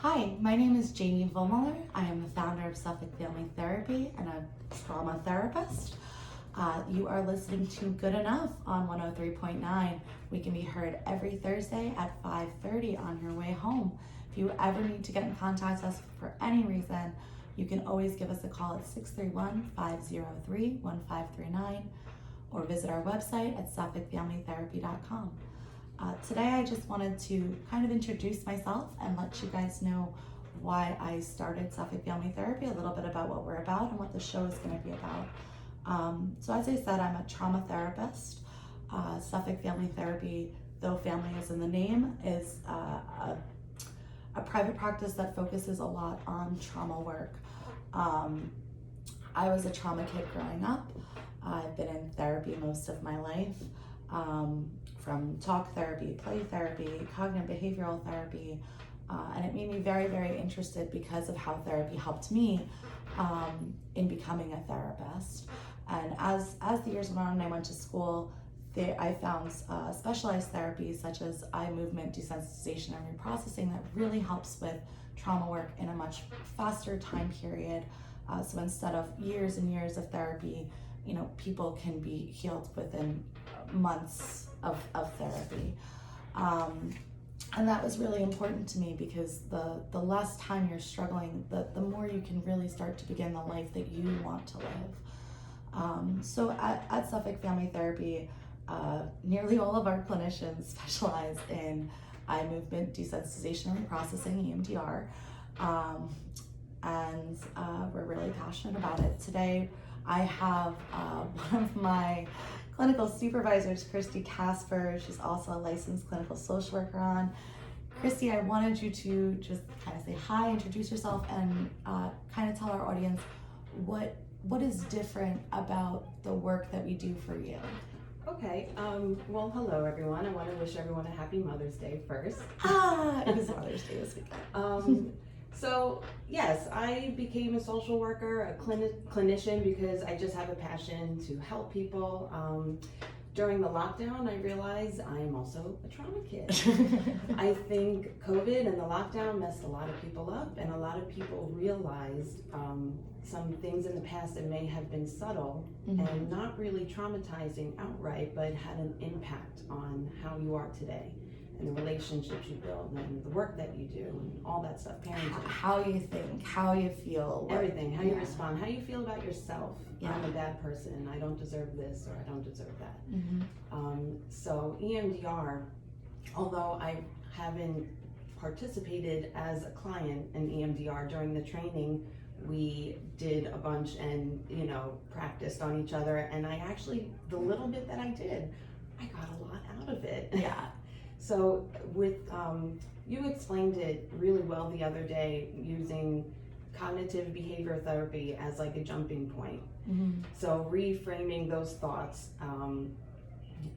Hi, my name is Jamie Vollmuller. I am the founder of Suffolk Family Therapy and a trauma therapist. You are listening to Good Enough on 103.9. We can be heard every Thursday at 5:30 on your way home. If you ever need to get in contact with us for any reason, you can always give us a call at 631-503-1539 or visit our website at suffolkfamilytherapy.com. Today I just wanted to kind of introduce myself and let you guys know why I started Suffolk Family Therapy, a little bit about what we're about and what the show is going to be about. So as I said, I'm a trauma therapist. Suffolk Family Therapy, though family is in the name, is a private practice that focuses a lot on trauma work. I was a trauma kid growing up. I've been in therapy most of my life. From talk therapy, play therapy, cognitive behavioral therapy, and it made me very, very interested because of how therapy helped me in becoming a therapist. And as the years went on and I went to school, I found specialized therapies such as eye movement desensitization and reprocessing that really helps with trauma work in a much faster time period. So instead of years and years of therapy, people can be healed within months of therapy. And that was really important to me because the less time you're struggling, the more you can really start to begin the life that you want to live. So at Suffolk Family Therapy, nearly all of our clinicians specialize in eye movement desensitization and reprocessing, emdr, and we're really passionate about it. Today I have one of my clinical supervisors, Kristy Casper. She's also a licensed clinical social worker on. Kristy, I wanted you to just kind of say hi, introduce yourself, and kind of tell our audience what is different about the work that we do for you. Okay, well, hello everyone. I want to wish everyone a happy Mother's Day first. It is Mother's Day this weekend. So yes, I became a social worker, a clinician, because I just have a passion to help people. During the lockdown, I realized I am also a trauma kid. I think COVID and the lockdown messed a lot of people up, and a lot of people realized some things in the past that may have been subtle and not really traumatizing outright, but had an impact on how you are today. And the relationships you build and the work that you do and all that stuff, parenting. How you think, how you feel. Everything, how you respond, how you feel about yourself. Yeah. I'm a bad person, I don't deserve this or I don't deserve that. So EMDR, although I haven't participated as a client in EMDR during the training, we did a bunch and practiced on each other, and I actually, the little bit that I did, I got a lot out of it. Yeah. So with, you explained it really well the other day using cognitive behavior therapy as like a jumping point. So reframing those thoughts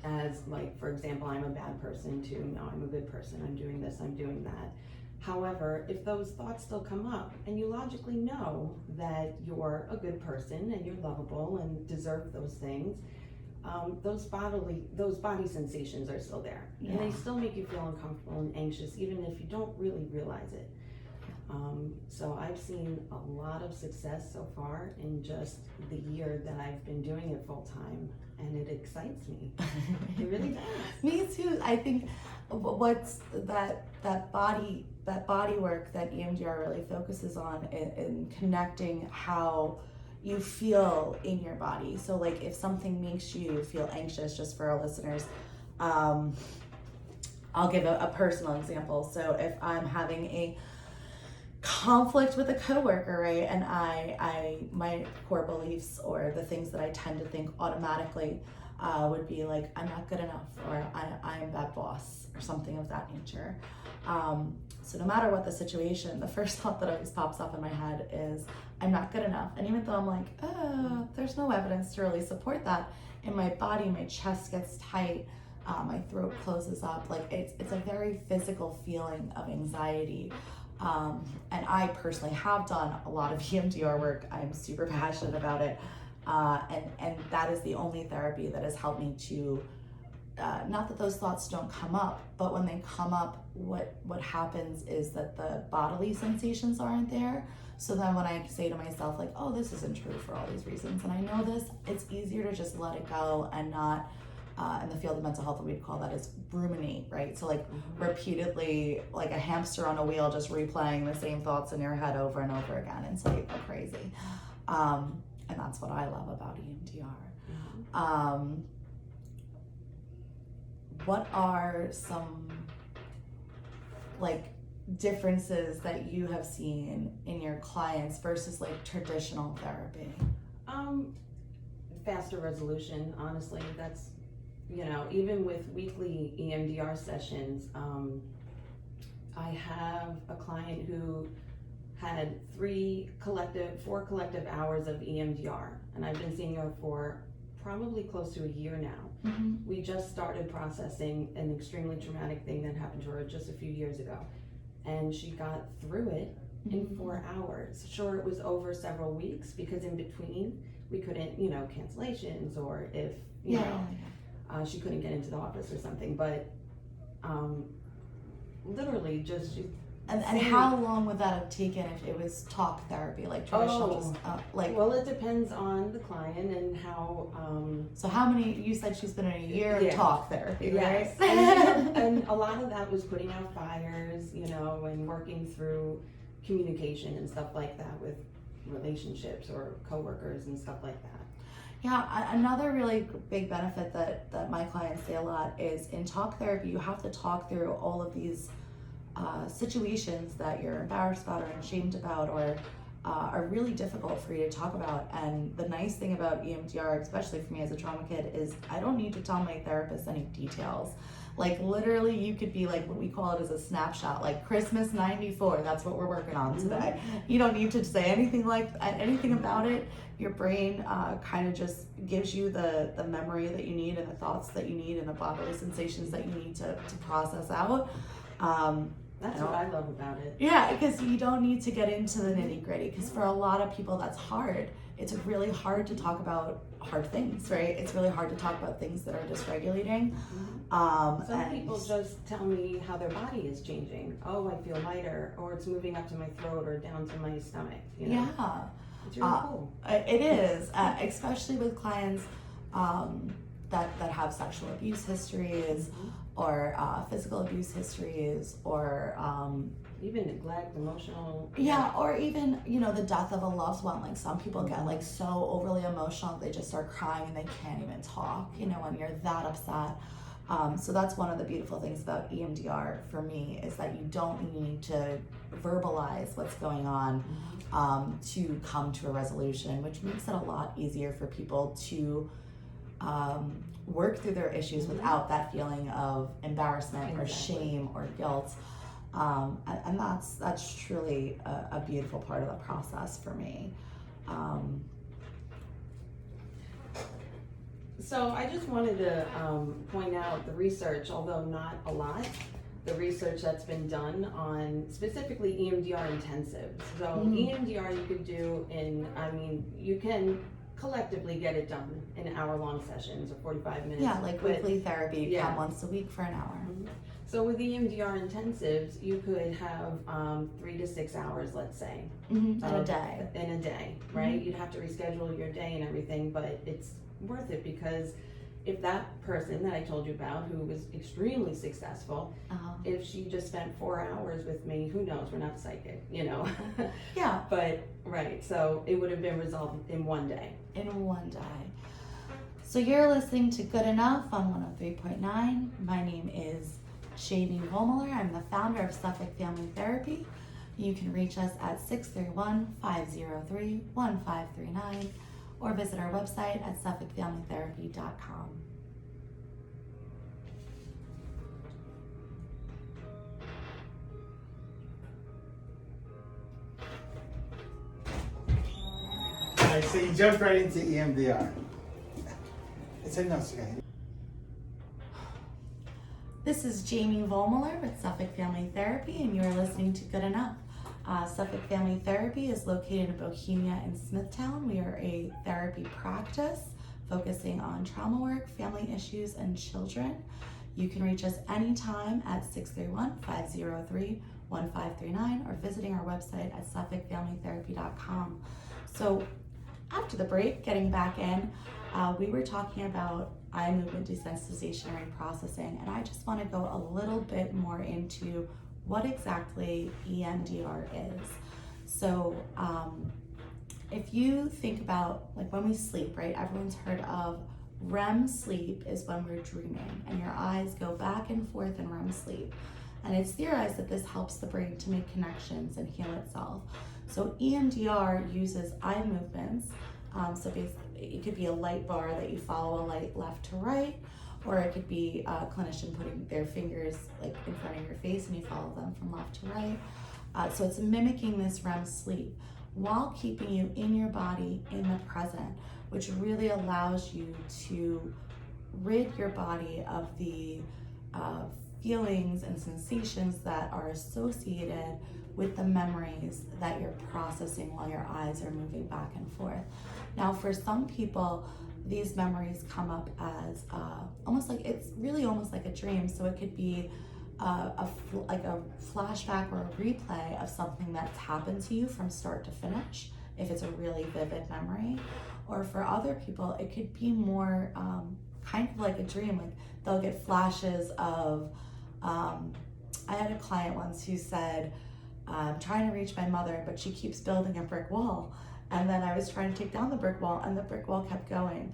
as like, for example, I'm a bad person to, no, I'm a good person, I'm doing this, I'm doing that. However, if those thoughts still come up and you logically know that you're a good person and you're lovable and deserve those things, those body sensations are still there, and they still make you feel uncomfortable and anxious even if you don't really realize it. So I've seen a lot of success so far in just the year that I've been doing it full time, and it excites me. It really does. Me too. I think what's that body work that EMDR really focuses on in connecting how you feel in your body. So like if something makes you feel anxious, just for our listeners, I'll give a personal example. So if I'm having a conflict with a coworker, right, and my core beliefs or the things that I tend to think automatically would be like, I'm not good enough, or I am that boss, or something of that nature. So no matter what the situation, the first thought that always pops up in my head is, I'm not good enough. And even though I'm like, there's no evidence to really support that, in my body, my chest gets tight, my throat closes up. Like it's a very physical feeling of anxiety. And I personally have done a lot of EMDR work. I'm super passionate about it. And that is the only therapy that has helped me to not that those thoughts don't come up, but when they come up, what happens is that the bodily sensations aren't there. So then when I say to myself, like, oh, this isn't true for all these reasons, and I know this, it's easier to just let it go and not, in the field of mental health, we'd call that is ruminate, right? So like repeatedly, like a hamster on a wheel, just replaying the same thoughts in your head over and over again until you go crazy. And that's what I love about EMDR. What are some like differences that you have seen in your clients versus like traditional therapy? Faster resolution, honestly. That's, even with weekly EMDR sessions, I have a client who had 4 collective hours of EMDR, and I've been seeing her for probably close to a year now. We just started processing an extremely traumatic thing that happened to her just a few years ago, and she got through it in 4 hours. Sure, it was over several weeks because in between we couldn't, cancellations, or if she couldn't get into the office or something, but literally just and how long would that have taken if it was talk therapy, like traditional? Well, it depends on the client and how. So how many? You said she's been in a year of talk therapy, yes. right? and a lot of that was putting out fires, and working through communication and stuff like that with relationships or coworkers and stuff like that. Yeah, another really big benefit that my clients say a lot is in talk therapy, you have to talk through all of these situations that you're embarrassed about or ashamed about or are really difficult for you to talk about. And the nice thing about EMDR, especially for me as a trauma kid, is I don't need to tell my therapist any details. Like literally you could be like, what we call it as a snapshot, like Christmas 94, that's what we're working on today. You don't need to say anything about it. Your brain kind of just gives you the memory that you need and the thoughts that you need and the bodily sensations that you need to process out. That's what I love about it. Yeah, because you don't need to get into the nitty gritty, because for a lot of people that's hard. It's really hard to talk about hard things, right? It's really hard to talk about things that are dysregulating. Some people just tell me how their body is changing. Oh, I feel lighter, or it's moving up to my throat or down to my stomach. Yeah. It's really cool. It is, especially with clients that have sexual abuse histories or physical abuse histories or even neglect, emotional. Yeah, or even, the death of a loved one. Like some people get like so overly emotional they just start crying and they can't even talk, when you're that upset. So that's one of the beautiful things about EMDR for me, is that you don't need to verbalize what's going on to come to a resolution, which makes it a lot easier for people to work through their issues without that feeling of embarrassment or shame or guilt. And that's truly a beautiful part of the process for me. So I just wanted to point out the research, although not a lot, the research that's been done on specifically EMDR intensives. So EMDR you could do you can collectively get it done in hour-long sessions or 45 minutes. Yeah, like weekly therapy, come once a week for an hour. So with EMDR intensives, you could have 3 to 6 hours, let's say. In a day. In a day, right? You'd have to reschedule your day and everything, but it's worth it, because if that person that I told you about, who was extremely successful, if she just spent 4 hours with me, who knows, we're not psychic, Yeah. But, right, so it would have been resolved in one day. In one day. So you're listening to Good Enough on 103.9. My name is Jamie Vollmiller. I'm the founder of Suffolk Family Therapy. You can reach us at 631-503-1539 or visit our website at suffolkfamilytherapy.com. Alright, so you jumped right into EMDR. It's okay. This is Jamie Vollmiller with Suffolk Family Therapy, and you're listening to Good Enough. Suffolk Family Therapy is located in Bohemia and Smithtown. We are a therapy practice focusing on trauma work, family issues, and children. You can reach us anytime at 631-503-1539 or visiting our website at suffolkfamilytherapy.com. So after the break, getting back in, we were talking about eye movement desensitization and reprocessing, and I just want to go a little bit more into what exactly EMDR is. So if you think about like when we sleep, right, everyone's heard of REM sleep is when we're dreaming and your eyes go back and forth in REM sleep. And it's theorized that this helps the brain to make connections and heal itself. So EMDR uses eye movements. So basically, it could be a light bar that you follow a light left to right, or it could be a clinician putting their fingers like in front of your face and you follow them from left to right. So it's mimicking this REM sleep while keeping you in your body in the present, which really allows you to rid your body of the feelings and sensations that are associated with the memories that you're processing while your eyes are moving back and forth. Now, for some people, these memories come up as almost like it's really almost like a dream. So it could be like a flashback or a replay of something that's happened to you from start to finish, if it's a really vivid memory. Or for other people, it could be more kind of like a dream. Like they'll get flashes of, I had a client once who said, I'm trying to reach my mother, but she keeps building a brick wall. And then I was trying to take down the brick wall and the brick wall kept going.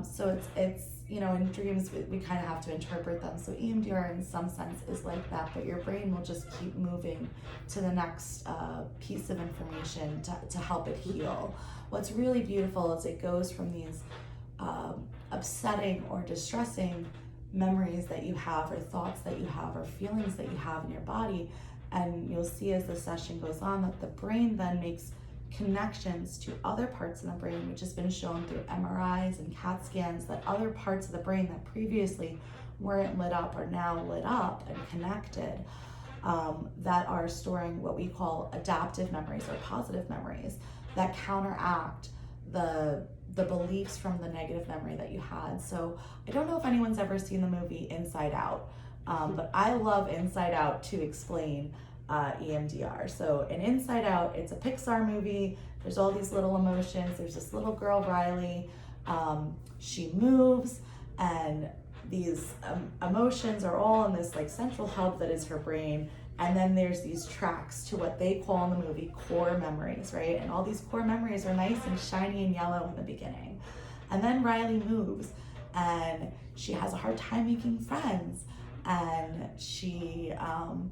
So it's you know, in dreams, we kind of have to interpret them. So EMDR in some sense is like that, but your brain will just keep moving to the next piece of information to help it heal. What's really beautiful is it goes from these upsetting or distressing memories that you have or thoughts that you have or feelings that you have in your body. And you'll see as the session goes on that the brain then makes connections to other parts of the brain, which has been shown through MRIs and CAT scans, that other parts of the brain that previously weren't lit up are now lit up and connected, that are storing what we call adaptive memories or positive memories that counteract the beliefs from the negative memory that you had. So I don't know if anyone's ever seen the movie Inside Out, but I love Inside Out to explain EMDR. So in Inside Out, it's a Pixar movie. There's all these little emotions. There's this little girl, Riley. She moves, and these emotions are all in this like central hub that is her brain. And then there's these tracks to what they call in the movie core memories, right? And all these core memories are nice and shiny and yellow in the beginning. And then Riley moves, and she has a hard time making friends. And she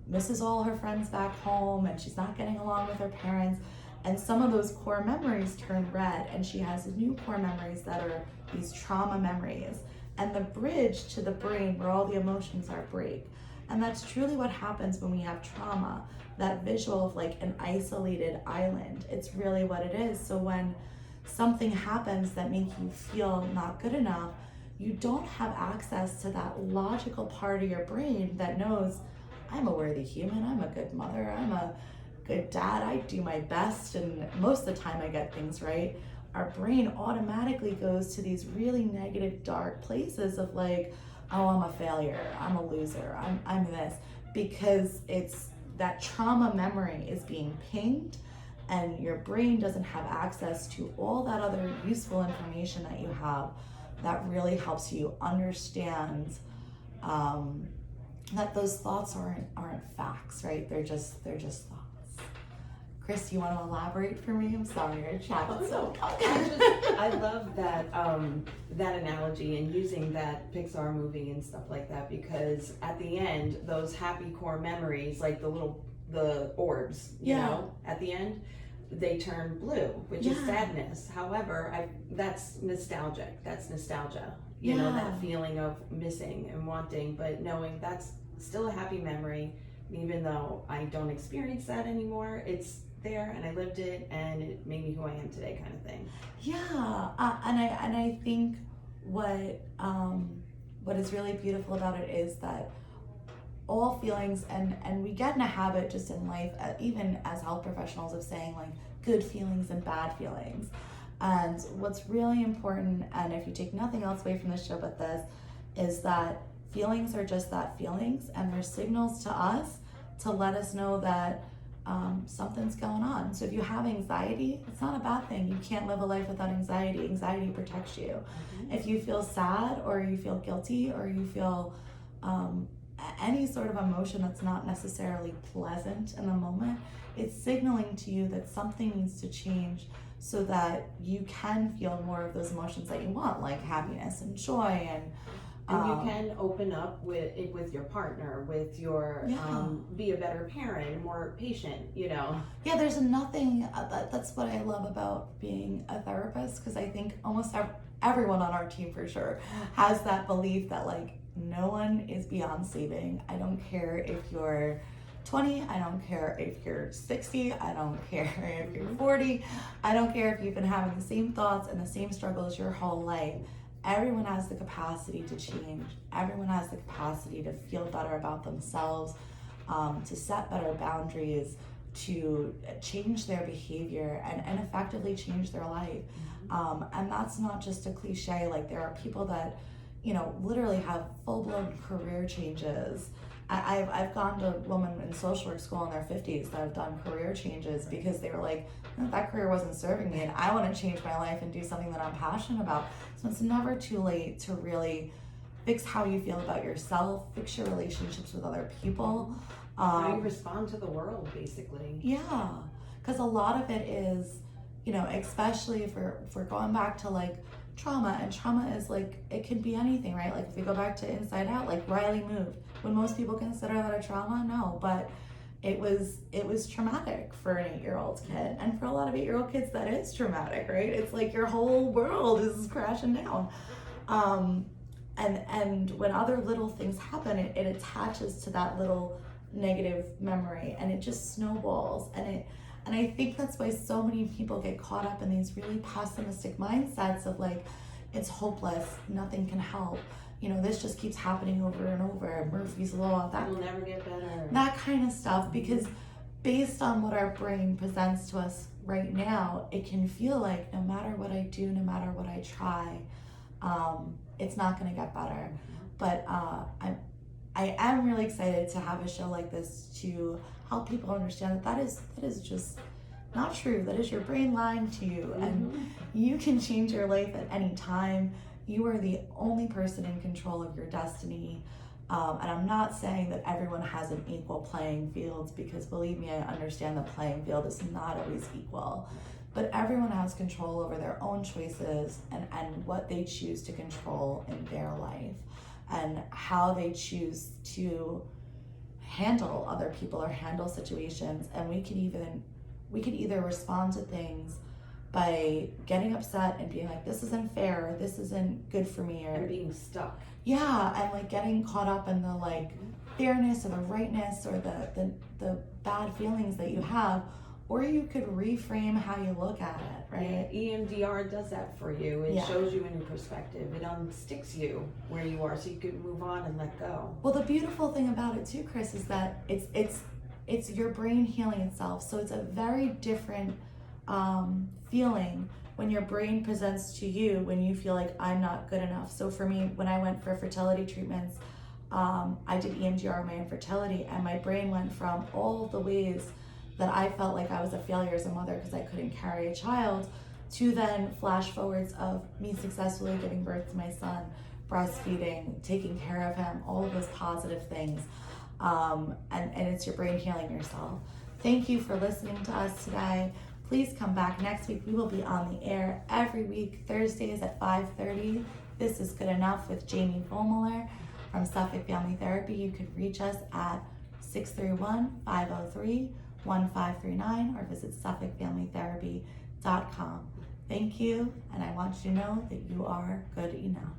misses all her friends back home, and she's not getting along with her parents. And some of those core memories turn red, and she has new core memories that are these trauma memories. And the bridge to the brain where all the emotions are break. And that's truly what happens when we have trauma, that visual of like an isolated island. It's really what it is. So when something happens that makes you feel not good enough, you don't have access to that logical part of your brain that knows, I'm a worthy human, I'm a good mother, I'm a good dad, I do my best, and most of the time I get things right. Our brain automatically goes to these really negative, dark places of like, oh, I'm a failure, I'm a loser, I'm this, because it's that trauma memory is being pinged, and your brain doesn't have access to all that other useful information that you have that really helps you understand that those thoughts aren't facts, right? They're just thoughts. Chris, you want to elaborate for me? I'm sorry, you're chatting so much. I love that that analogy and using that Pixar movie and stuff like that, because at the end, those happy core memories, like the orbs, you know, at the end, they turn blue, which is sadness. However, that's nostalgic. That's nostalgia. You know, that feeling of missing and wanting, but knowing that's still a happy memory, even though I don't experience that anymore. It's there, and I lived it, and it made me who I am today, kind of thing. Yeah, and I think what is really beautiful about it is that all feelings, and we get in a habit just in life, even as health professionals, of saying like good feelings and bad feelings. And what's really important, and if you take nothing else away from this show but this, is that feelings are just that, feelings, and they're signals to us to let us know that something's going on. So if you have anxiety, it's not a bad thing. You can't live a life without anxiety. Anxiety protects you. If you feel sad, or you feel guilty, or you feel any sort of emotion that's not necessarily pleasant in the moment, it's signaling to you that something needs to change so that you can feel more of those emotions that you want, like happiness and joy, and you can open up with your partner, with your be a better parent, more patient, you know. Yeah, there's nothing that's what I love about being a therapist, because I think almost everyone on our team for sure has that belief that like no one is beyond saving. I don't care if you're 20, I don't care if you're 60, I don't care if you're 40, I don't care if you've been having the same thoughts and the same struggles your whole life. Everyone has the capacity to change. Everyone has the capacity to feel better about themselves, to set better boundaries, to change their behavior and effectively change their life. And that's not just a cliche. Like, there are people that, you know, literally have full-blown career changes. I've gone to women in social work school in their 50s that have done career changes because they were like, that career wasn't serving me and I want to change my life and do something that I'm passionate about. So it's never too late to really fix how you feel about yourself, fix your relationships with other people. How you respond to the world, basically. Yeah, because a lot of it is, you know, especially if we're going back to like trauma, and trauma is like, it can be anything, right? Like if we go back to Inside Out, like Riley moved. Would most people consider that a trauma? No, but it was traumatic for an 8-year-old kid, and for a lot of 8-year-old kids that is traumatic, right? It's like your whole world is crashing down. And when other little things happen, it attaches to that little negative memory, and it just snowballs, and I think that's why so many people get caught up in these really pessimistic mindsets of like, it's hopeless, nothing can help, you know, this just keeps happening over and over, Murphy's Law, that will never get better, that kind of stuff. Because based on what our brain presents to us right now, it can feel like no matter what I do, no matter what I try, it's not going to get better. But I am really excited to have a show like this to help people understand that is just not true. That is your brain lying to you, and you can change your life at any time. You are the only person in control of your destiny. And I'm not saying that everyone has an equal playing field, because believe me, I understand the playing field is not always equal. But everyone has control over their own choices and what they choose to control in their life, and how they choose to handle other people or handle situations. And we could either respond to things by getting upset and being like, this isn't fair, or this isn't good for me, or and being stuck. Yeah, and like getting caught up in the like fairness or the rightness or the bad feelings that you have. Or you could reframe how you look at it, right? Yeah, EMDR does that for you. It shows you a new perspective. It unsticks you where you are, so you can move on and let go. Well, the beautiful thing about it too, Chris, is that it's your brain healing itself. So it's a very different feeling when your brain presents to you when you feel like I'm not good enough. So for me, when I went for fertility treatments, I did EMDR on my infertility, and my brain went from all the ways that I felt like I was a failure as a mother because I couldn't carry a child, to then flash forwards of me successfully giving birth to my son, breastfeeding, taking care of him, all of those positive things. And it's your brain healing yourself. Thank you for listening to us today. Please come back next week. We will be on the air every week, Thursdays at 5:30. This is Good Enough with Jamie Vollmuller from Suffolk Family Therapy. You can reach us at 631-503-1539 or visit SuffolkFamilyTherapy.com. Thank you, and I want you to know that you are good enough.